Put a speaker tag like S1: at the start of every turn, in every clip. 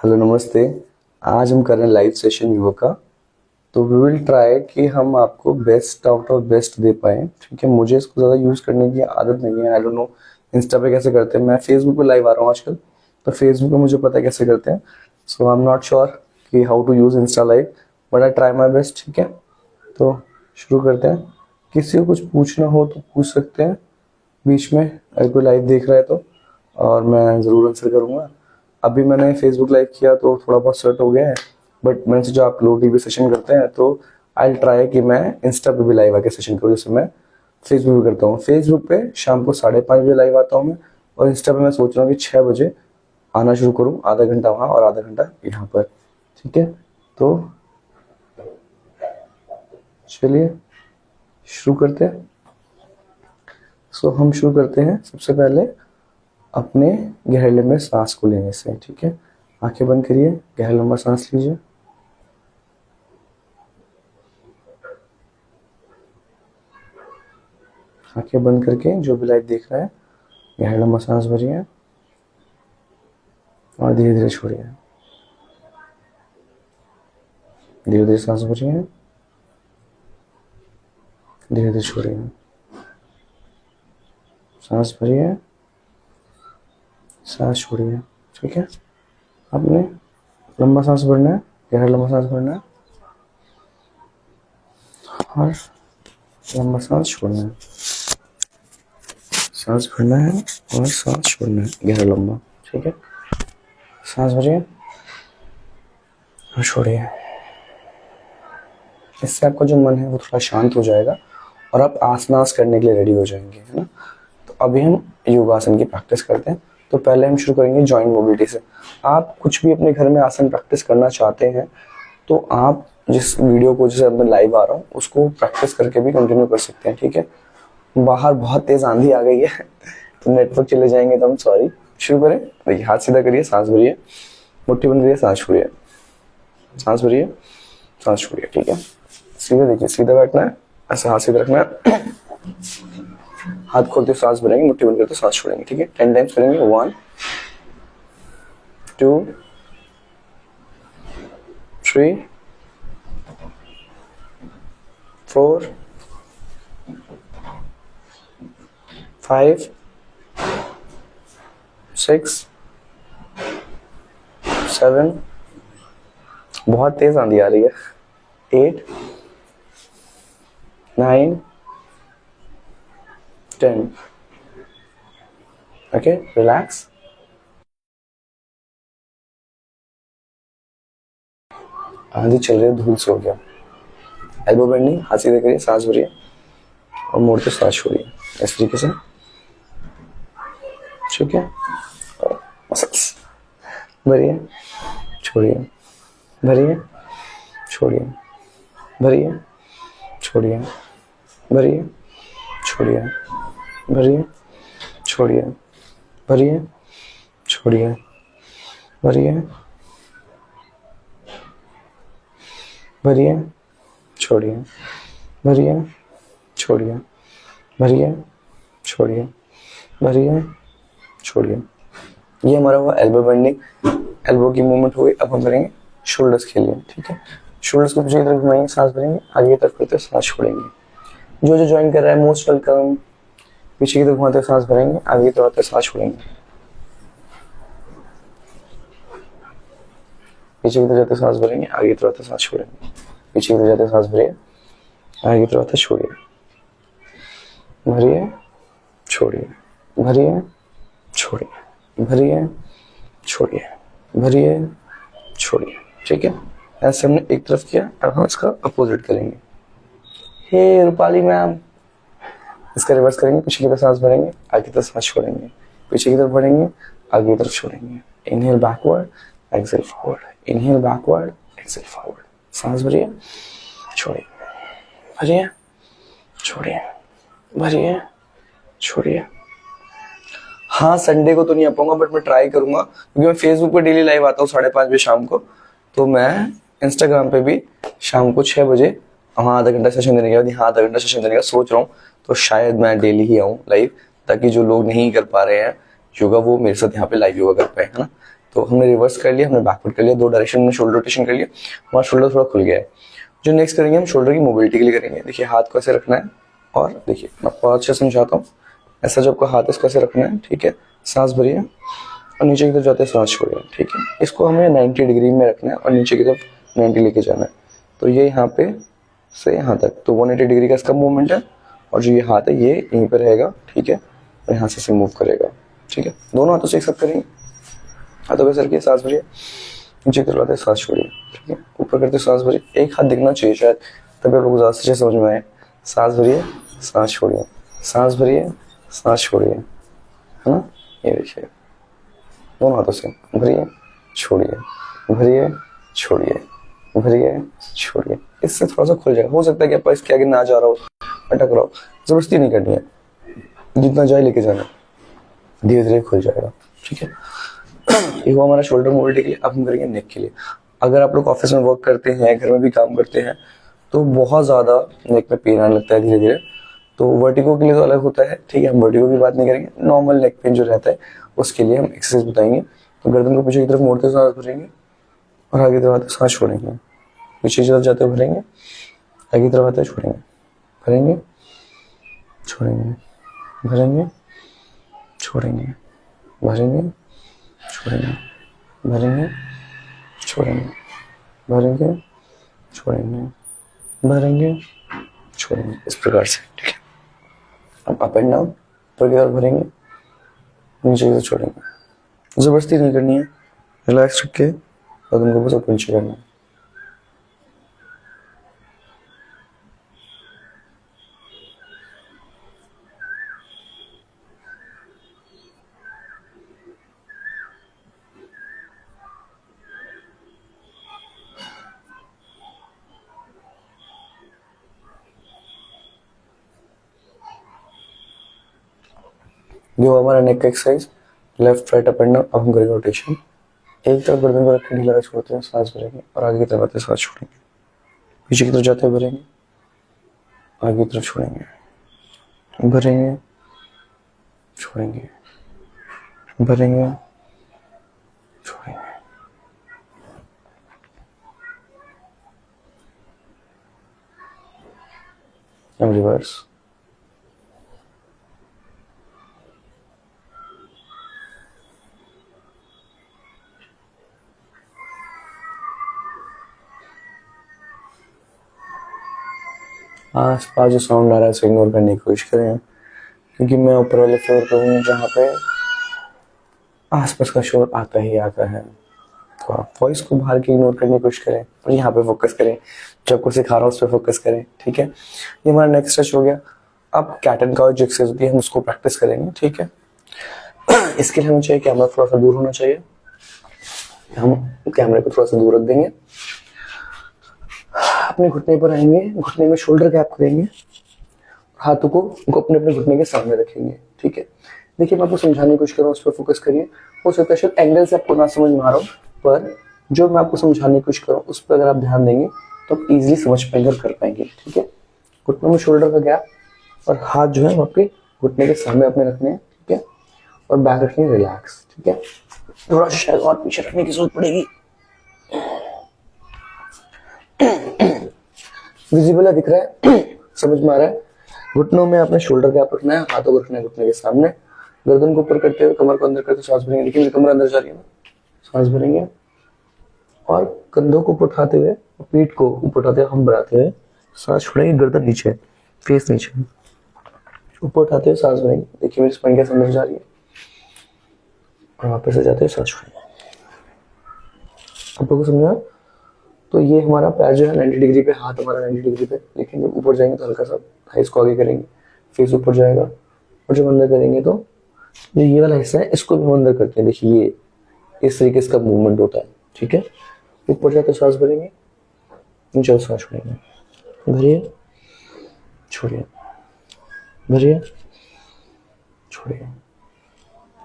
S1: Hello नमस्ते। आज हम कर रहे हैं लाइव सेशन योगा का। तो वी विल ट्राई कि हम आपको बेस्ट आउट ऑफ बेस्ट दे पाएँ। ठीक है, मुझे इसको ज़्यादा यूज़ करने की आदत नहीं है। आई डोंट नो इंस्टा पे कैसे करते हैं। मैं फेसबुक पे लाइव आ रहा हूँ आजकल, तो फेसबुक पे मुझे पता है कैसे करते हैं। So I am not sure कि how to use insta live, but I try my best. ठीक है, तो शुरू करते हैं। किसी को कुछ पूछना हो तो पूछ सकते हैं बीच में, अगर कोई लाइव देख रहा है तो, और मैं ज़रूर आंसर करूँगा। अभी मैंने फेसबुक लाइव किया तो थोड़ा बहुत सेट हो गया है, बट मैंने सोचा आप लोग टीवी सेशन करते हैं तो आई ट्राई कि मैं इंस्टा पे भी लाइव आके सेशन करूँ, जैसे मैं फेसबुक पे करता हूँ। फेसबुक पे शाम को 5:30 बजे लाइव आता हूँ मैं, और इंस्टा पे मैं सोच रहा हूँ कि 6 बजे आना शुरू करूँ, आधा घंटा वहाँ और आधा घंटा यहाँ पर। ठीक है, तो चलिए शुरू करते हैं। सो हम शुरू करते हैं सबसे पहले अपने गहरे लंबे सांस को लेने से। ठीक है, आंखें बंद करिए, गहरा लंबा सांस लीजिए। आंखें बंद करके जो भी लाइव देख रहा है, गहरा लंबा सांस भरिए और धीरे धीरे छोड़िए। धीरे धीरे सांस भरिए, धीरे धीरे छोड़िए। सांस भरिए, सांस छोड़िए। ठीक है, आपने लंबा सांस भरना है, गहरा लंबा सांस भरना है और लंबा सांस छोड़ना है। सांस भरना है और सांस छोड़ना है, गहरा लंबा। ठीक है, सांस भरिए और छोड़िए। इससे आपका जो मन है वो थोड़ा शांत हो जाएगा और आप आसनास करने के लिए रेडी हो जाएंगे, है ना। तो अभी हम योगासन की प्रैक्टिस करते हैं। तो पहले हम शुरू करेंगे जॉइंट मोबिलिटी से। आप कुछ भी अपने घर में आसन प्रैक्टिस करना चाहते हैं तो आप जिस वीडियो को, जैसे मैं लाइव आ रहा हूँ, उसको प्रैक्टिस करके भी कंटिन्यू कर सकते हैं। ठीक है, बाहर बहुत तेज आंधी आ गई है तो नेटवर्क चले जाएंगे तो हम सॉरी। शुरू करें। देखिए, हाथ सीधा करिए, सांस भरिए, मुट्ठी बंद करिए, सांस छोड़िए। सांस भरिए, सांस छोड़िए। ठीक है, सीधे देखिए, सीधा बैठना है, ऐसे हाथ सीधा रखना है। हाथ खोलते सांस भरेंगे, मुट्ठी बंद करते सांस छोड़ेंगे। ठीक है, 10 टाइम्स करेंगे। 1 2 3 4 5 6 7, बहुत तेज आंधी आ रही है, 8 9 10। Okay, relax. आंधी चल रही है, धूल से हो गया। एल्बो बेंडिंग, हाथ सीधे करिए, सांस भरिए और मोड़ते सांस छोड़िए, इस तरीके से। ठीक है, मसल्स भरिए, छोड़िए, भरिए, छोड़िए, भरिए, छोड़िए, भरिए, छोड़िए, भरिए, छोड़िए, भरिए, छोड़िए, भरिए, भरिए, छोड़िए, भरिए, छोड़िए, भरिए, छोड़िए, भरिए, छोड़िए। ये हमारा हुआ एल्बो बेंडिंग, एल्बो की मूवमेंट हो गई। अब हम करेंगे शोल्डर्स के लिए। ठीक है, शोल्डर्स को पीछे की तरफ घुमाएंगे, सांस भरेंगे, आगे की तरफ करते सांस छोड़ेंगे। जो जो ज्वाइन कर रहा है मोस्ट वेलकम। पीछे की तरफ घुमाते सांस भरेंगे, आगे की तरफ आते सांस छोड़ेंगे। पीछे की तरफ जाते सांस भरेंगे, आगे की तरफ आते सांस छोड़ेंगे। पीछे की तरफ जाते सांस भरिए, आगे की तरफ आते छोड़िए, भरिए, छोड़िए, भरिए, छोड़िए, भरिए, छोड़िए, भरिए, छोड़िए। ठीक है, ऐसे हमने एक तरफ किया। अब हम इसका अपोजिट करेंगे। हे रूपाली मैम, इसका रिवर्स करेंगे। पीछे की तरफ सांस भरेंगे, आगे की तरफ सांस छोड़ेंगे। पीछे की तरफ बढ़ेंगे, आगे की तरफ छोड़ेंगे। Inhale backward, exhale forward, inhale backward, exhale forward. सांस भरिए, छोड़िए, भरिए, छोड़िए, भरिए, छोड़िए। हाँ, संडे को तो नहीं आ पाऊंगा, बट मैं ट्राई करूंगा, क्योंकि मैं फेसबुक पे डेली लाइव आता हूँ 5:30 बजे शाम को। तो मैं इंस्टाग्राम पे भी शाम को 6 बजे वहाँ आधा घंटा सेशन देने का, यहाँ आधा घंटा सेशन देने का सोच रहा हूँ। तो शायद मैं डेली ही आऊँ लाइव, ताकि जो लोग नहीं कर पा रहे हैं योगा, वो मेरे साथ यहाँ पे लाइव योगा कर पाए, है ना। तो हमने रिवर्स कर लिया, हमने बैकवर्ड कर लिया, 2 डायरेक्शन में शोल्डर रोटेशन कर लिया, हमारा शोल्डर थोड़ा खुल गया है। जो नेक्स्ट करेंगे हम शोल्डर की मोबिलिटी के लिए करेंगे। देखिए हाथ को ऐसे रखना है और देखिए मैं आपको अच्छे से समझाता हूँ। ऐसा जो आपको हाथ इसको ऐसे रखना है, ठीक है। सांस भरिए और नीचे की तरफ जाते हैं सांस छोड़िए, ठीक है। इसको हमें 90 डिग्री में रखना है और नीचे की तरफ 90 लेके जाना है। तो ये यहाँ पे से यहाँ तक, तो 180 डिग्री का इसका मूवमेंट है और जो ये हाथ है ये यहीं पर रहेगा, ठीक है। और यहाँ से मूव करेगा, ठीक है। दोनों हाथों से एक साथ करेंगे। हाथों पे सर की सांस भरिए, नीचे करवाते सांस छोड़िए, ठीक है। ऊपर करते सांस भरिए, एक हाथ दिखना चाहिए शायद, तभी आप लोग ज़्यादा अच्छे समझ में आए। सांस भरिए, सांस छोड़िए, सांस भरिए, सांस छोड़िए, है ना। ये देखिए दोनों हाथों से भरिए छोड़िए, भरिए छोड़िए, भरिए छोड़िए। इससे थोड़ा सा खुल जाएगा। हो सकता है कि आपका इसके आगे ना जा रहा हो, अटक रहा हो, जबरदस्ती नहीं करनी है, जितना जाए लेके जाना, धीरे धीरे खुल जाएगा, ठीक है। ये हुआ हमारा शोल्डर मोबिलिटी के लिए। अब हम करेंगे नेक के लिए। अगर आप लोग ऑफिस में वर्क करते हैं, घर में भी काम करते हैं, तो बहुत ज़्यादा नेक में पेन आने लगता है धीरे धीरे। तो वर्टिगो के लिए तो अलग होता है, ठीक है। हम वर्टिगो की बात नहीं करेंगे, नॉर्मल नेक पेन जो रहता है उसके लिए हम एक्सरसाइज बताएंगे। तो गर्दन को पीछे की तरफ मोड़ते सांस भरेंगे और आगे तरफ आते सांस छोड़ेंगे, पीछे की तरफ जाते हुए भरेंगे, आगे तरफ आते छोड़ेंगे, भरेंगे छोड़ेंगे, भरेंगे छोड़ेंगे, भरेंगे छोड़ेंगे, भरेंगे छोड़ेंगे, भरेंगे छोड़ेंगे, भरेंगे छोड़ेंगे, इस प्रकार से, ठीक है। अब अप एंड डाउन, ऊपर की तरफ भरेंगे, नीचे की तरफ छोड़ेंगे। जबरदस्ती नहीं करनी है, रिलैक्स रख के और उनको बस ऊपर नीचे करना है। ये हुआ हमारा नेक का exercise, left right up and down. अब हम करेंगे रोटेशन। एक तरफ गर्दन को रख के ढीला छोड़ते हैं, सांस भरेंगे और आगे की तरफ आते सांस छोड़ेंगे, पीछे की तरफ जाते हुए भरेंगे, आगे की तरफ छोड़ेंगे, भरेंगे छोड़ेंगे, भरेंगे छोड़ेंगे। अब रिवर्स। आस पास जो साउंड आ रहा है उसे इग्नोर करने की कोशिश करें, क्योंकि मैं ऊपर वाले फ्लोर पे हूँ जहाँ पे आसपास का शोर आता ही आता है। तो आप वॉइस को बाहर की इग्नोर करने की कोशिश करें और यहाँ पे फोकस करें, जो आपको सिखा रहा हूँ उस पर फोकस करें, ठीक है। ये हमारा नेक्स्ट स्ट्रेच हो गया। अब कैट एंड काउ जो एक्सरसाइज होती है हम उसको प्रैक्टिस करेंगे, ठीक है। इसके लिए हमें चाहिए कैमरा थोड़ा सा दूर होना चाहिए। हम कैमरे को थोड़ा सा दूर रख देंगे, अपने घुटने पर आएंगे, घुटने में शोल्डर गैप करेंगे, हाथों को अपने अपने घुटने के सामने रखेंगे, ठीक है। देखिए मैं आपको समझाने की कोशिश कर रहा हूँ, उस पर फोकस करिए। हो सकता है शायद एंगल से आपको ना समझ में आ रहा हो, पर जो मैं आपको समझाने की कोशिश कर रहा हूँ उस पर अगर आप ध्यान देंगे तो आप इजीली समझ पाएंगे और कर पाएंगे, ठीक है। घुटनों में शोल्डर का गैप और हाथ जो है वो आपके घुटने के सामने अपने रखने हैं, ठीक है। और बैक रखनी है रिलैक्स, ठीक है। थोड़ा शायद और पीछे रखने की जरूरत पड़ेगी। विजिबल है, दिख रहा है, समझ में आ रहा है। घुटनों में अपने शोल्डर गैप रखना है, हाथों को रखना है घुटने के सामने, गर्दन को ऊपर करते हुए कमर को अंदर करते सांस भरेंगे। देखिए मेरी कमर अंदर जा रही है ना, सांस भरेंगे और कंधों को ऊपर उठाते हुए, पीठ को ऊपर उठाते हुए हम बढ़ाते हुए सांस छोड़ेंगे। गर्दन नीचे, फेस नीचे, ऊपर उठाते हुए सांस भरेंगे। देखिए मेरी स्पाइन कैसे अंदर जा रही है और वापस से जाते हुए सांस छोड़ेंगे। आप लोगों को समझा? तो ये हमारा पैर जो है 90 डिग्री पे, हाथ हमारा 90 डिग्री पे, लेकिन जब ऊपर जाएंगे तो हल्का सा थाइस को आगे करेंगे, फेस ऊपर जाएगा और जब अंदर करेंगे तो जो ये वाला हिस्सा है इसको भी हम अंदर करते हैं। देखिए ये इस तरीके से मूवमेंट होता है, ठीक है। ऊपर जाते सांस भरेंगे, नीचे सांस छोड़ेंगे, भरिए छोड़िए, भरिए छोड़िए,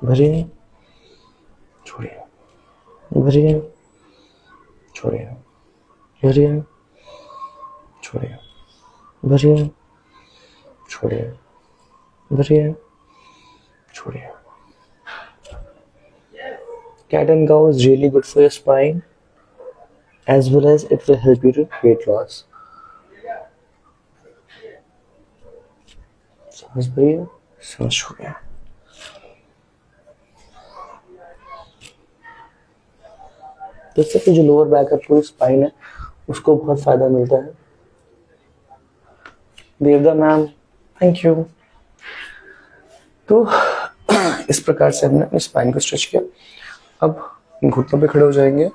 S1: भरिए छोड़िए, भरिए छोड़िए, भरिए छोड़िए, भरिए छोड़िए, भरिए छोड़िए। Cat and cow is really good for your spine, as well as it will help you to weight loss. सांस भरिए, सांस छोड़िए. तो इससे जो लोअर बैक है, पूरी स्पाइन है, उसको बहुत फायदा मिलता है. देवदा मैम, थैंक यू. तो इस प्रकार से हमने अपनी स्पाइन को स्ट्रेच किया. अब घुटनों पे खड़े हो जाएंगे,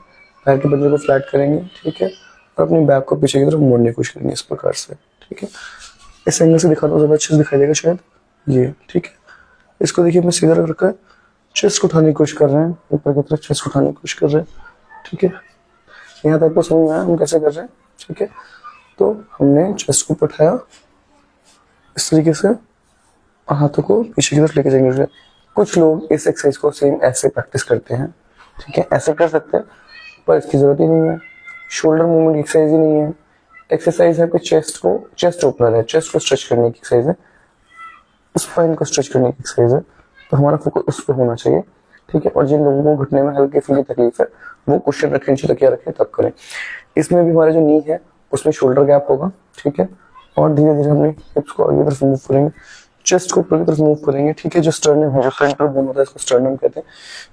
S1: पैर के पंजे को फ्लैट करेंगे, ठीक है, और अपनी बैक को पीछे की तरफ मोड़ने की कोशिश करेंगे इस प्रकार से, ठीक है. इस एंगल से दिखाता हूँ, ज़्यादा अच्छे से दिखाई देगा शायद ये, ठीक है. इसको देखिए, मैं सीधा रख रखा है, चेस्ट को उठाने की कोशिश कर रहे हैं, ऊपर की तरफ चेस्ट को उठाने की कोशिश कर रहे हैं, ठीक है. यहाँ तक आपको समझ में आया हम कैसे कर रहे हैं, ठीक है. तो हमने चेस्ट को उठाया इस तरीके से, हाथों को पीछे की तरफ लेके जाएंगे. कुछ लोग इस एक्सरसाइज को सेम ऐसे प्रैक्टिस करते हैं, ठीक है, ऐसे कर सकते हैं, पर इसकी जरूरत ही नहीं है. शोल्डर मूवमेंट की एक्सरसाइज ही नहीं है. एक्सरसाइज है आपके चेस्ट ओपनर है, चेस्ट को स्ट्रेच करने की एक्सरसाइज है, स्पाइन को स्ट्रेच करने की एक्सरसाइज है. तो हमारा फोकस उस पर होना चाहिए, ठीक है. और जिन लोगों को घुटने में हल्की फुल्की तकलीफ है, वो क्वेश्चन रखें, नीचे तकिया रखें, तब करें. इसमें भी हमारा जो नी है उसमें शोल्डर गैप होगा, ठीक है. और धीरे धीरे हमने हिप्स को आगे तरफ मूव करेंगे, चेस्ट को ऊपर की तरफ मूव करेंगे, ठीक है. जो स्टर्नम है, जो फ्रंट बोन होता है, इसको स्टर्नम कहते हैं.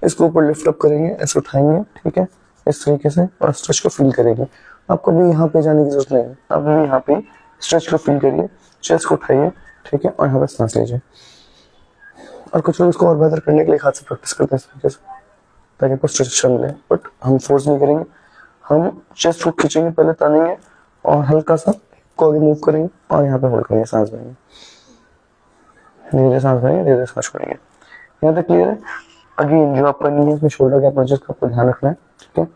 S1: इसको ऊपर लिफ्ट अप करेंगे, ऐसे उठाएंगे, ठीक है, इस तरीके से, और स्ट्रेच को फील करेंगे. आपको भी यहाँ पे जाने की जरूरत नहीं है, आप भी यहाँ पे स्ट्रेच को फील करिए, चेस्ट को उठाइए, ठीक है, और यहाँ पे सांस लीजिए. और कुछ लोग इसको और बेहतर करने के लिए हाथ से प्रैक्टिस करते हैं इस तरीके से, ताकि आपको स्ट्रेच अच्छा मिले. बट हम फोर्स नहीं करेंगे, हम चेस्ट को खींचेंगे, पहले तानेंगे, और हल्का सा को आगे मूव करेंगे, और यहाँ पे होल्ड करेंगे, सांस लेंगे, धीरे सांस लेंगे, धीरे सांस छोड़ेंगे. यहाँ तक क्लियर है. अगेन जो आपका नी है, उसमें शोल्डर गैप मस्जिद का आपको ध्यान रखना है, ठीक है.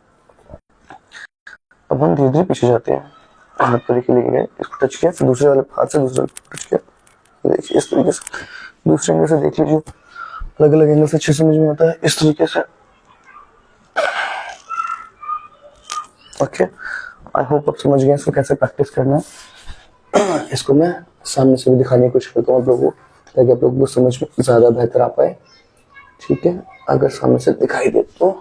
S1: अब हम धीरे धीरे पीछे जाते हैं, हाथ पर लेके गए, इसको टच किया, फिर दूसरे वाले हाथ से दूसरे टच किया, देखिए इस तरीके से. दूसरे एंगल से देख लीजिए, अलग अलग एंगल से अच्छे समझ में आता है, इस तरीके से. ओके, आई होप आप समझ गए इसको कैसे प्रैक्टिस करना है. इसको मैं सामने से भी दिखाने की कोशिश करता हूँ आप लोगों को, ताकि आप लोगों को समझ में ज्यादा बेहतर आ पाए, ठीक है. अगर सामने से दिखाई दे तो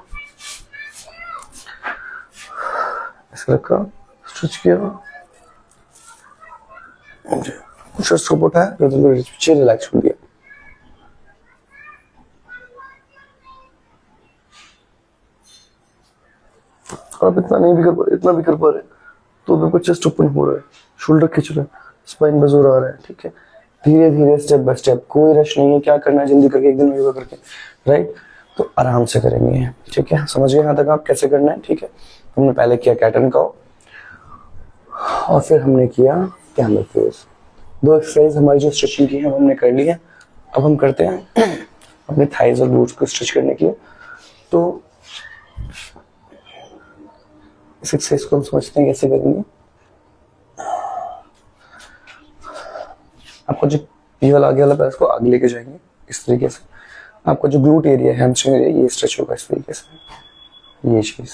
S1: ऐसा रखा, स्ट्रेच किया, चेस्ट को उठाया, पीछे रिलैक्स कर दिया. आप इतना नहीं भी कर पा रहे, इतना भी कर पा रहे, तो भी आपका चेस्ट ओपन हो रहा है, शोल्डर खींच रहा है, स्पाइन में जोर आ रहा है, ठीक है. धीरे धीरे, स्टेप बाय स्टेप, कोई रश नहीं है. क्या करना है जल्दी करके एक दिन में योगा करके, राइट. तो आराम से करेंगे, ठीक है. समझ गए यहाँ तक आप कैसे करना है, ठीक है. हमने पहले किया कैट एंड काउ, और फिर हमने किया कैमल पोज. दो एक्सरसाइज हमारी जो स्ट्रेचिंग की है हमने कर ली है. अब हम करते हैं अपने थाइज और ग्लूट्स को स्ट्रेच करने के लिए. तो इस एक्सरसाइज को हम समझते हैं कैसे करेंगे. आपको जो ये वाला आगे वाला पैर को आगे लेके जाएंगे इस तरीके से. आपका जो ग्लूट एरिया है, हैमस्ट्रिंग एरिया, ये स्ट्रेच होगा इस तरीके से, ये चीज,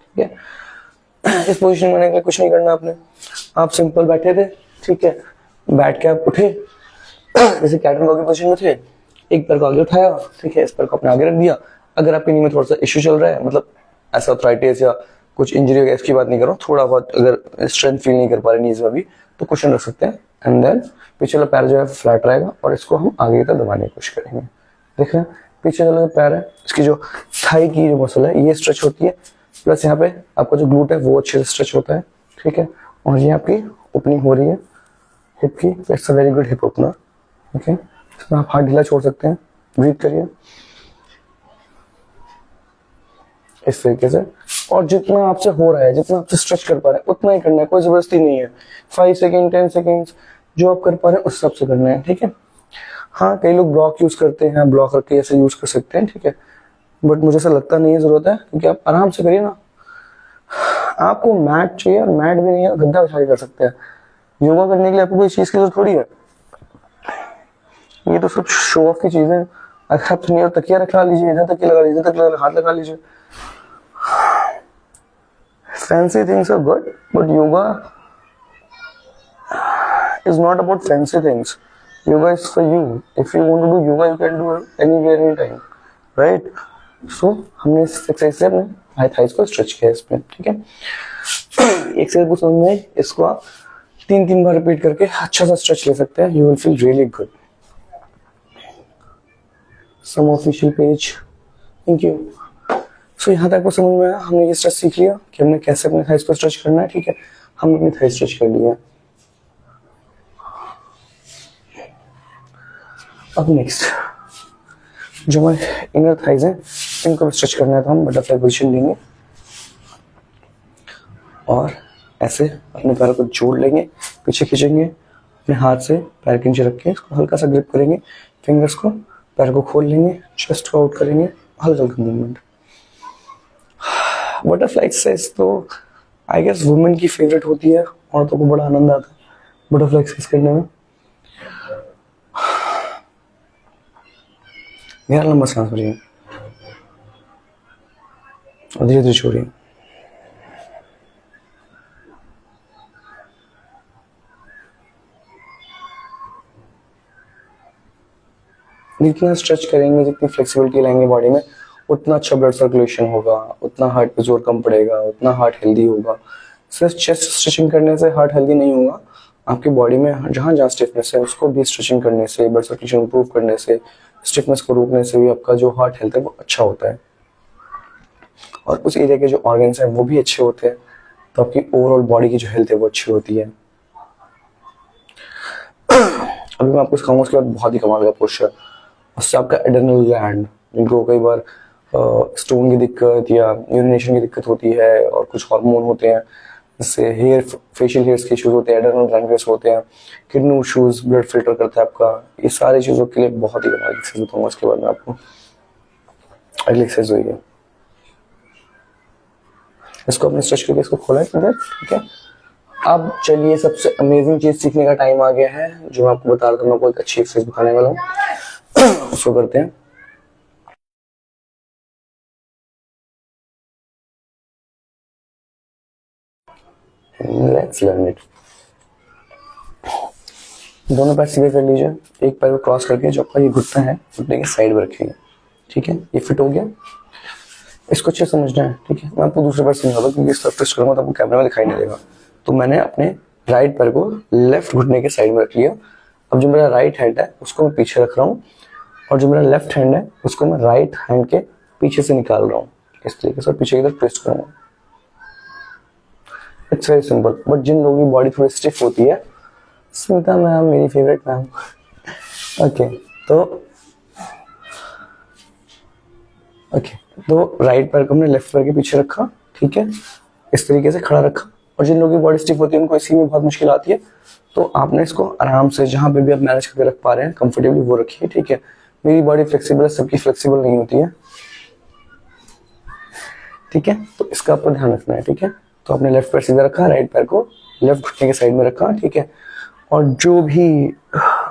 S1: ठीक है. इस पोजीशन में आने के लिए कुछ नहीं करना आपने. आप सिंपल बैठे थे, ठीक है, बैठ के आप उठे, जैसे कैट एंड काउ की पोजीशन में थे, एक पैर को आगे उठाया, ठीक है, इस पैर को अपने आगे रख दिया. अगर आपके नी में थोड़ा सा इश्यू चल रहा है, मतलब ऐसा आर्थराइटिस या कुछ इंजरी वगैरह, इसकी बात नहीं कर रहा हूँ, थोड़ा बहुत अगर स्ट्रेंथ फील नहीं कर पा रहे नीज में भी, तो क्वेश्चन रख सकते हैं. एंड देन पीछे वाला पैर जो है फ्लैट रहेगा, और इसको हम आगे तक दबाने की कोशिश करेंगे. देख रहे हैं, पीछे वाला पैर है, इसकी जो थाई की जो मसल है ये स्ट्रेच होती है, प्लस यहाँ पे आपका जो ग्लूट है वो अच्छे से स्ट्रेच होता है, ठीक है. और ये आपकी ओपनिंग हो रही है हिप की, it's a very good hip opener, okay. इसमें आप हाथ ढीला छोड़ सकते हैं, ब्रीथ करिए इस तरीके से. और जितना आपसे हो रहा है, जितना आपसे स्ट्रेच कर पा रहे हैं, उतना ही करना है, कोई जबरदस्ती नहीं है. 5 सेकेंड 10 सेकेंड जो आप कर पा रहे हैं उस हिसाब से करना है, ठीक है. हाँ, कई लोग ब्लॉक यूज करते हैं, ब्लॉक रख के ऐसे यूज कर सकते हैं, ठीक है. बट मुझे ऐसा लगता नहीं है जरूरत है, क्योंकि आप आराम से करिए ना. आपको मैट चाहिए, और मैट भी नहीं है, गद्दा बिछा के कर सकते हैं. योगा करने के लिए आपको कोई चीज की जरूरत थोड़ी है. ये तो सब शो ऑफ की चीजें हैं. अगर आप नहीं तकिया रखा लीजिए, इधर तकिया लगा लीजिए, तक हाथ लगा लीजिए. Fancy things are good, but yoga is not about fancy things. Yoga is for you. If you want to do yoga, you can do it anywhere, anytime, right? सो हमने इस एक्सरसाइज से अपने हाई थाइज को stretch किया इसमें, ठीक है। Exercise को समझ में, इसको आप 3 बार रिपीट करके अच्छा सा स्ट्रेच ले सकते हैं, you will feel really good. Some official page, thank you. So यहाँ तक को समझ में आया, हमने ये स्ट्रेच सीख लिया कि हमने कैसे अपने थाइज को स्ट्रेच करना है, ठीक है। हम अपनी थाइज स्ट्रेच कर लिया। अब नेक्स्ट जो हमारे इनर थाइज हैं इनको स्ट्रेच करना है, तो हम बटरफ्लाई पोजीशन लेंगे और ऐसे अपने पैरों को जोड़ लेंगे, पीछे खींचेंगे, अपने हाथ से पैर के नीचे रख के इसको हल्का सा ग्रिप करेंगे, फिंगर्स को, पैर को खोल लेंगे, चेस्ट को आउट करेंगे, हल्का हल्का मूवमेंट। बटरफ्लाई एक्सरसाइज तो आई गेस वुमेन की फेवरेट होती है, औरतों को बड़ा आनंद आता है बटरफ्लाई एक्सरसाइज करने में। गहरा लंबा सांस भरिए और धीरे धीरे छोड़िए। जितना स्ट्रेच करेंगे, जितनी फ्लेक्सिबिलिटी लाएंगे बॉडी में, उतना अच्छा ब्लड सर्कुलेशन होगा, उतना हार्ट पे जोर कम पड़ेगा, उतना हार्ट हेल्दी होगा। सिर्फ चेस्ट स्ट्रेचिंग करने से हार्ट हेल्दी नहीं होगा, आपकी बॉडी में जहाँ जहाँ स्टिफनेस है उसको भी स्ट्रेचिंग करने से, ब्लड सर्कुलेशन इंप्रूव करने से, स्टिफनेस को रोकने से भी आपका जो हार्ट हेल्थ है वो अच्छा होता है, और उस एरिया के जो ऑर्गन्स हैं वो भी अच्छे होते हैं, तो आपकी ओवरऑल बॉडी की जो हेल्थ है वो अच्छी होती है। अभी मैं आपको सिखाऊंगा उसके बाद बहुत ही कमाल का पोस्चर, उससे आपका एड्रेनल ग्लैंड, जिनको कई बार स्टोन की दिक्कत या यूरिनेशन की दिक्कत होती है, और कुछ हार्मोन होते हैं जिससे हेयर, फेशियल हेयर्स के इश्यूज होते हैं, एड्रेनल ग्लैंड के होते हैं, किडनी इश्यूज, ब्लड फिल्टर करता है आपका, ये सारी चीज़ों के लिए बहुत ही कमाल की एक्सरसाइज बताऊंगा उसके बाद में आपको। अगली एक्सरसाइज हुई है, इसको अपने स्ट्रेच करके इसको खोला है अंदर, ठीक है। अब चलिए सबसे अमेजिंग चीज सीखने का टाइम आ गया है, जो मैं आपको बता रहा था, मैं आपको एक अच्छी एक्सरसाइज बताने वाला हूँ। उसको करते हैं। Let's learn it. दोनों पैर सीधे कर लीजिए, एक पैर को क्रॉस करके जो आपका ये घुटना है, घुटने के साइड में रखिएगा, ठीक है। ये फिट हो गया, इसको अच्छे समझना है, ठीक है। मैं आपको दूसरे पैर समझाऊंगा क्योंकि इस तरफ ट्विस्ट करूंगा तो आपको कैमरे में दिखाई नहीं देगा। तो मैंने अपने राइट पैर को लेफ्ट घुटने के साइड में रख लिया। अब जो मेरा राइट हैंड है उसको मैं पीछे रख रहा हूँ, और जो मेरा लेफ्ट हैंड है उसको मैं राइट हैंड के पीछे से निकाल रहा हूँ, इस तरीके से, और पीछे की तरफ ट्विस्ट करूंगा। इट्स वेरी सिंपल, बट जिन लोगों की बॉडी थोड़ी स्टिफ होती है, स्मिता मैम मेरी फेवरेट मैम, ओके, तो राइट पैर को हमने लेफ्ट पैर के पीछे रखा, ठीक है, इस तरीके से खड़ा रखा। और जिन लोगों की बॉडी स्टिफ होती है उनको इसी में बहुत मुश्किल आती है, तो आपने इसको आराम से जहां पे भी आप मैनेज करके रख पा रहे हैं कंफर्टेबली वो रखिए, ठीक है। मेरी बॉडी फ्लेक्सिबल है, सबकी फ्लेक्सिबल नहीं होती है, ठीक है, तो इसका आपको ध्यान रखना है, ठीक है। तो आपने लेफ्ट पैर सीधा रखा, राइट पैर को लेफ्ट घुटने के साइड में रखा, ठीक है। और जो भी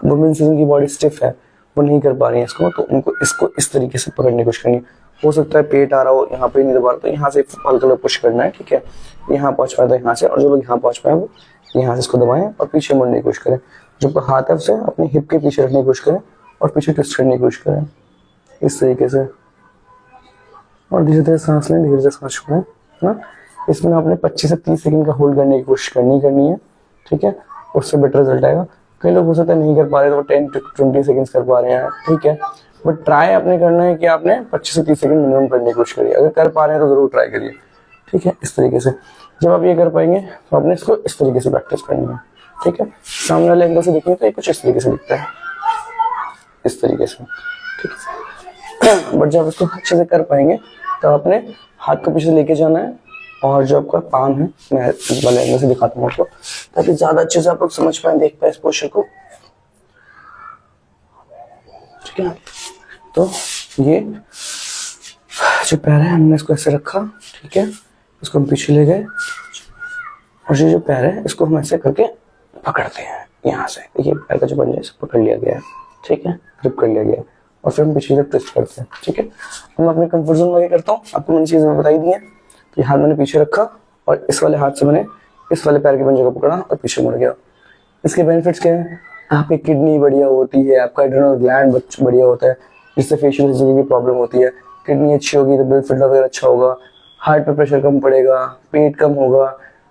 S1: वुमेन्स की बॉडी स्टिफ है वो नहीं कर पा रही है इसको, तो उनको इसको इस तरीके से पकड़ने की कोशिश करनी है। हो सकता है पेट आ रहा हो, यहाँ पे नहीं दबा रहा, तो यहाँ से हल्का पुश करना है, ठीक है। यहाँ पहुंच पाए तो यहाँ से, और जो लोग यहाँ पहुंच पाए वो यहाँ से इसको दबाएं और पीछे मुड़ने की कोशिश करें। जो हाथ है उसे अपने हिप के पीछे रखने की कोशिश करें और पीछे ट्विस्ट करने की कोशिश करें, इस तरीके से। और धीरे धीरे सांस लें, धीरे धीरे सांस छोड़ें, है ना। इसमें आपने 25 से 30 सेकंड का होल्ड करने की कोशिश करनी है, ठीक है, उससे बेटर रिजल्ट आएगा। कई लोग हो सकता है नहीं कर पा रहे तो 10 to 20 सेकंड्स कर पा रहे हैं, ठीक है, बट ट्राई आपने करना है कि आपने 25 से 30 सेकंड मिनिमम करने की कोशिश करिए। अगर कर पा रहे हैं तो जरूर ट्राई करिए, ठीक है, इस तरीके से। जब आप ये कर पाएंगे तो आपने इसको इस तरीके से प्रैक्टिस करनी है, ठीक है। सामने वाले एंगल से देखेंगे तो ये कुछ इस तरीके से दिखता है, इस तरीके से, ठीक है। बट जब इसको अच्छे से कर पाएंगे तो आपने हाथ को पीछे लेके जाना है, और जो आपका पाम है मैं इस वाले एंगल से दिखाता हूँ आपको, ताकि ज्यादा अच्छे से आप लोग समझ पाए, देख पाए इस पोस्चर को, ठीक है। तो ये जो पैर है हमने इसको ऐसे रखा, ठीक है, इसको हम पीछे ले गए, और ये जो पैर है इसको हम ऐसे करके पकड़ते हैं यहाँ से। देखिए पैर का जो पंजा है पकड़ लिया गया है, ठीक है, ग्रिप कर लिया गया है, और फिर हम पीछे से ट्विस्ट करते हैं, ठीक है। मैं अपने कंफर्ट जोन में क्या करता हूँ आपको मैंने चीज़ें बताई दी है। तो ये हाथ मैंने पीछे रखा और इस वाले हाथ से मैंने इस वाले पैर के पंजे को पकड़ा और पीछे मुड़ गया। इसके बेनिफिट्स क्या है? आपकी किडनी बढ़िया होती है, आपका एड्रेनल ग्लैंड बढ़िया होता है, जिससे फेशियल की प्रॉब्लम होती है, किडनी अच्छी होगी तो ब्लड फिल्टर वगैरह अच्छा होगा, हार्ट पे प्रेशर कम पड़ेगा, पेट कम होगा,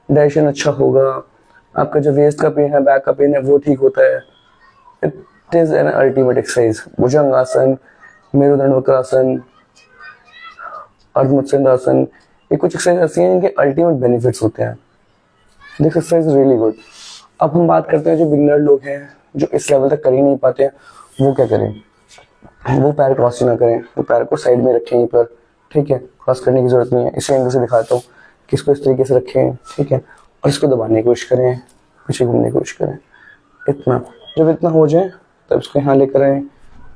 S1: डाइजेशन अच्छा होगा, आपका जो वेस्ट का पेन है, बैक का पेन है, वो ठीक होता है। It is an ultimate exercise. Bhujangasana, merudanda vakrasana, ardhamatsyendrasana, ये कुछ एक्सरसाइज ऐसी हैं जिनके अल्टीमेट बेनिफिट्स होते हैं। This exercise is really good. अब हम बात करते हैं जो बिगनर लोग हैं, जो इस लेवल तक कर ही नहीं पाते हैं, वो क्या करें। वो पैर क्रॉस ना करें, वो पैर को साइड में रखें यहीं पर, ठीक है, क्रॉस करने की जरूरत नहीं है। इसी एंगल से दिखाता हूँ कि इसको इस तरीके से रखें, ठीक है, और इसको दबाने की कोशिश करें, पीछे घूमने की कोशिश करें। इतना, जब इतना हो जाए तब इसको यहाँ लेकर आए,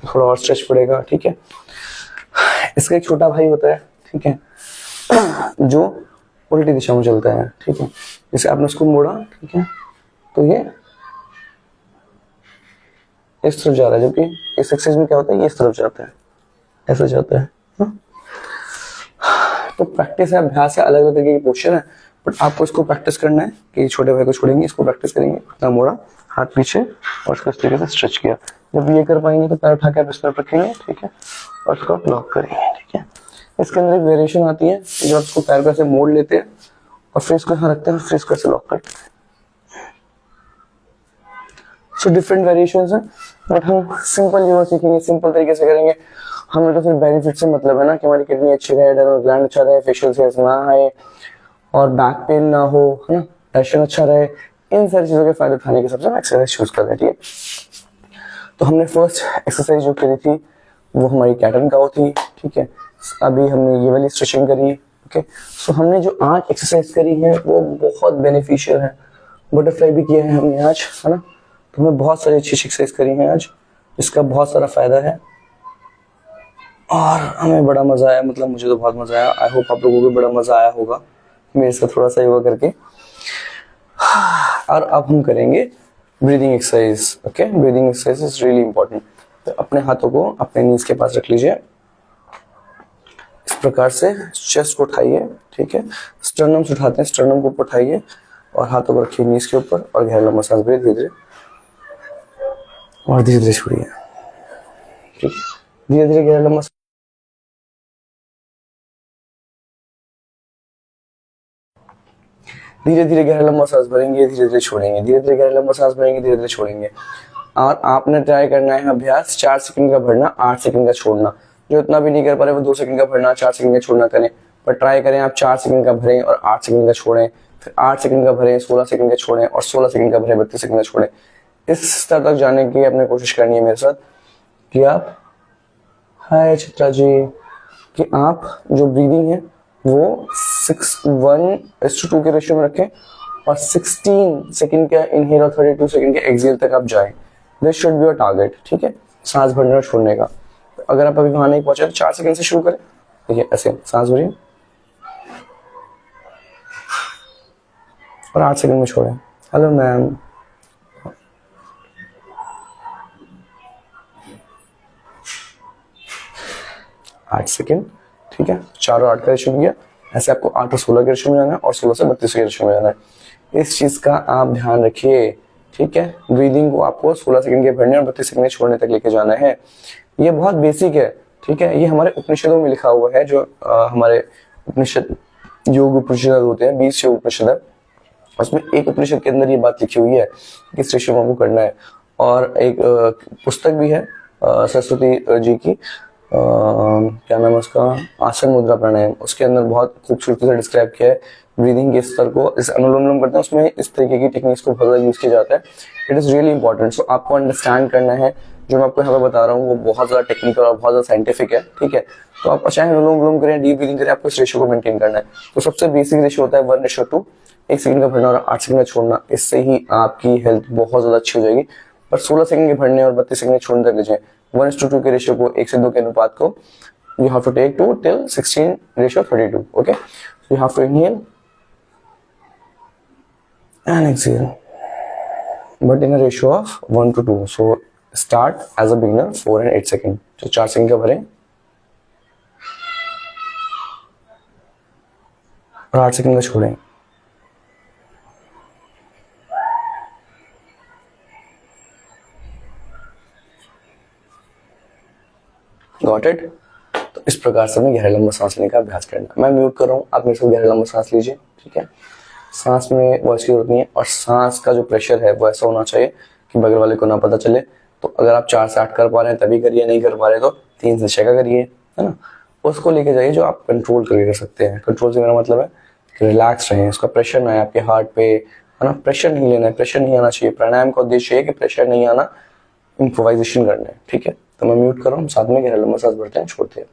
S1: थोड़ा और स्ट्रेच पड़ेगा, ठीक है। इसका एक छोटा भाई होता है, ठीक है, जो उल्टी दिशा में चलता है, ठीक है। जैसे आपने उसको मोड़ा, ठीक है, तो ये इस तरफ जा रहा है, जबकि इस एक्सरसाइज में क्या होता है, ये इस तरफ जाता है, ऐसा जाता है। तो प्रैक्टिस है, अभ्यास है, अलग अलग तरीके की पोस्चर है, बट आपको इसको प्रैक्टिस करना है कि छोटे भाई को छोड़ेंगे, इसको प्रैक्टिस करेंगे। इतना मोड़ा, हाथ पीछे, और इसको इस तरीके से स्ट्रेच किया। जब ये कर पाएंगे तो पैर उठा के आप इस तरफ रखेंगे, ठीक है, और इसको लॉक करेंगे, ठीक है। इसके अंदर एक वेरिएशन आती है, जब इसको पैर को ऐसे मोड़ लेते हैं और फिर इसको यहाँ रखते हैं, फिर इसको ऐसे लॉक करते हैं। सो डिफरेंट वेरिएशंस हैं, बट हम सिंपल योगा सीखेंगे, सिंपल तरीके से करेंगे। हमें तो सिर्फ बेनिफिट से मतलब है ना, कि हमारी किडनी अच्छी रहे, एड्रेनल ग्लैंड अच्छा रहे, फेशियल हेयर्स ना आए, और बैक पेन ना हो, है ना, डाइजेशन अच्छा रहे। इन सारी चीजों के फायदे उठाने के सबसे हम एक्सरसाइज चूज कर रहे हैं, ठीक है। तो हमने फर्स्ट एक्सरसाइज जो करी थी वो हमारी कैट एंड काउ थी, ठीक है। अभी हमने ये वाली स्ट्रेचिंग करी, ओके। सो हमने जो आज एक्सरसाइज करी है वो बहुत बेनिफिशियल है। बटरफ्लाई भी किया है हमने आज, है ना। तो हमने बहुत सारी अच्छी एक्सरसाइज करी है आज, जिसका बहुत सारा फायदा है और हमें बड़ा मजा आया। मतलब मुझे तो बहुत मजा आया, आई होप आप लोगों को बड़ा मजा आया होगा मेरे से थोड़ा सा योगा करके। और अब हम करेंगे breathing exercise, okay. Breathing exercise is really important. तो अपने हाथों को अपने नीज के पास रख लीजिए, इस प्रकार से चेस्ट को उठाइए, ठीक है। स्टर्नम से उठाते हैं, स्टर्नम को ऊपर उठाइए और हाथों को रखिए नीज के ऊपर, और गहरा लंबा सांस भरिए, धीरे धीरे और धीरे धीरे छोड़िए, ठीक है। धीरे धीरे गहरा लंबा, धीरे धीरे गहरा लंबा सांस भरेंगे, धीरे धीरे छोड़ेंगे, धीरे धीरे गहरा लंबा सांस भरेंगे, धीरे धीरे छोड़ेंगे। और आपने ट्राई करना है अभ्यास 4 सेकंड का भरना, 8 सेकंड का छोड़ना। जो इतना भी नहीं कर पा रहे वो 2 सेकंड का भरना, 4 सेकंड का छोड़ना करें, पर ट्राई करें आप 4 सेकंड का भरें और 8 सेकंड का छोड़ें, फिर 8 सेकंड का भरें, 16 सेकंड का छोड़ें, और 16 सेकंड का भरें, 32 सेकंड का छोड़ें। इस स्तर तक जाने की आपने कोशिश करनी है मेरे साथ, कि आप, हाय चित्रा जी, कि आप जो ब्रीदिंग है वो 6:1:2 के रेशियो में रखें, और 16 सेकंड का इनहेल और 32 सेकंड के एक्सहेल तक आप जाएं। This should be your target, ठीक है, सांस भरने और छोड़ने का। अगर आप अभी वहां नहीं पहुंचे तो 4 सेकंड से शुरू करें, ठीक है। ऐसे सांस भरिए और 8 सेकंड में छोड़ें। हेलो मैम, 8 सेकंड, ठीक है। 4 और 8 का रेशियो मिल गया। ऐसे आपको 8 और 16 के रेशियो में जाना है, और 16 से 32 के रेशियो में जाना है। इस चीज का आप ध्यान रखिए, ठीक है। ब्रीदिंग को आपको 16 सेकंड के भरने और 32 सेकंड के छोड़ने तक लेके जाना है। ये बहुत बेसिक है, ठीक है। ये हमारे उपनिषदों में लिखा हुआ है, जो हमारे उपनिषद, योग उपनिषद होते हैं, 20 योग उपनिषद है, उसमें एक उपनिषद के अंदर ये बात लिखी हुई है कि इस रेशियो में आपको करना है। और एक पुस्तक भी है सरस्वती जी की, क्या नाम है उसका, आसन मुद्रा प्राणायाम, उसके अंदर बहुत खूबसूरती से डिस्क्राइब किया है ब्रीदिंग के स्तर को। इस अनुलोम विलोम करते हैं, उसमें इस तरीके की टेक्निक्स को बहुत यूज किया जाता है। It is really important. So आपको अंडरस्टैंड करना है, जो मैं आपको यहाँ पे बता रहा हूँ वो बहुत ज्यादा टेक्निकल और बहुत ज्यादा साइंटिफिक है, ठीक है। तो आप चाहे अनुलोम विलोम करें, डीप ब्रीदिंग करें, आपको इस रेशियो को मेंटेन करना है। तो सबसे बेसिक रेशियो होता है 1:2, 1 सेकंड का भरना और 8 सेकंड का छोड़ना। इससे ही आपकी हेल्थ बहुत ज्यादा अच्छी हो जाएगी। पर 16 सेकंड के भरने और 32 सेकंड के छोड़ने तक लीजिए। 1:2 के रेशियो को, 1 से 2 के अनुपात को you have to take 2 till 16:32, okay. So you have to inhale and exhale, but in a ratio of 1:2. So start as a beginner 4 and 8 second, तो 4 सेकंड का भरें और 8 सेकंड का छोड़ें। Got it? तो इस प्रकार से हमें गहरा लंबा सांस लेने का अभ्यास करना। मैं म्यूट कर रहा हूँ, आप मेरे साथ गहरा लंबा सांस लीजिए, ठीक है। सांस में वॉइस की जरूरत नहीं है, और सांस का जो प्रेशर है वो ऐसा होना चाहिए कि बगल वाले को ना पता चले। तो अगर आप 4 से 8 कर पा रहे हैं तभी करिए, नहीं कर पा रहे तो 3 से 6 का करिए, है ना। उसको लेके जाइए जो आप कंट्रोल करके कर सकते हैं। कंट्रोल से मेरा मतलब है कि रिलैक्स रहें, इसका प्रेशर ना आए आपके हार्ट पे, है ना। प्रेशर नहीं लेना है, प्रेशर नहीं आना चाहिए। प्राणायाम का उद्देश्य है कि प्रेशर नहीं आना, इम्प्रोवाइजेशन करना है, ठीक है। तो मैं म्यूट कर रहा हूँ, साथ में गहरा लंबा सांस भरते हैं, छोड़ते हैं।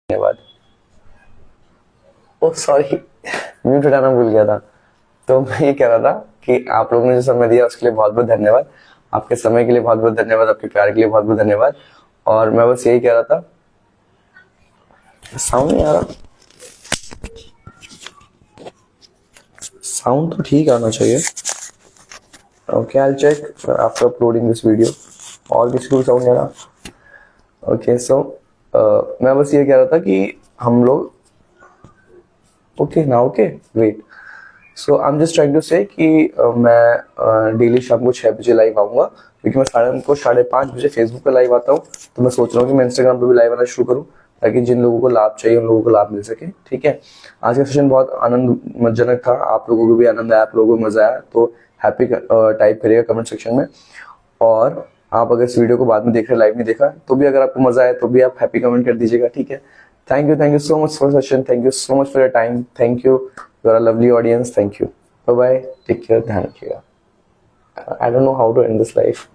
S1: धन्यवाद। ओ सॉरी, म्यूट हटाना भूल गया था। तो मैं ये कह रहा था कि आप लोगों ने जो समय दिया उसके लिए बहुत बहुत धन्यवाद। आपके समय के लिए बहुत बहुत धन्यवाद, आपके प्यार के लिए बहुत बहुत धन्यवाद। और मैं बस यही कह रहा था, साउंड नहीं आ रहा, साउंड तो ठीक आना चाहिए। Okay, I will check after uploading this video. और किसी को साउंड नहीं आ रहा? ओके, सो मैं बस ये कह रहा था कि हम लोग, ओके ना, okay great. So I am just trying to say कि मैं डेली शाम को 6 बजे लाइव आऊंगा, क्योंकि मैं शाम को 5:30 बजे फेसबुक पे लाइव आता हूँ। तो मैं सोच रहा हूँ कि मैं इंस्टाग्राम पे भी लाइव आना शुरू करूँ, ताकि जिन लोगों को लाभ चाहिए उन लोगों को लाभ मिल सके, ठीक है। आज का सेशन बहुत आनंदजनक था, आप लोगों को भी आनंद आया, आप लोगों को मजा आया तो हैप्पी टाइप करिएगा कमेंट सेक्शन में। और आप अगर इस वीडियो को बाद में देख रहे, लाइव नहीं देखा, तो भी अगर आपको मजा आया तो भी आप हैप्पी कमेंट कर दीजिएगा, ठीक है। Thank you so much for session, thank you so much for your time, thank you, you are a lovely audience, thank you, bye bye, take care, ध्यान रखिएगा। I don't know how to end this life.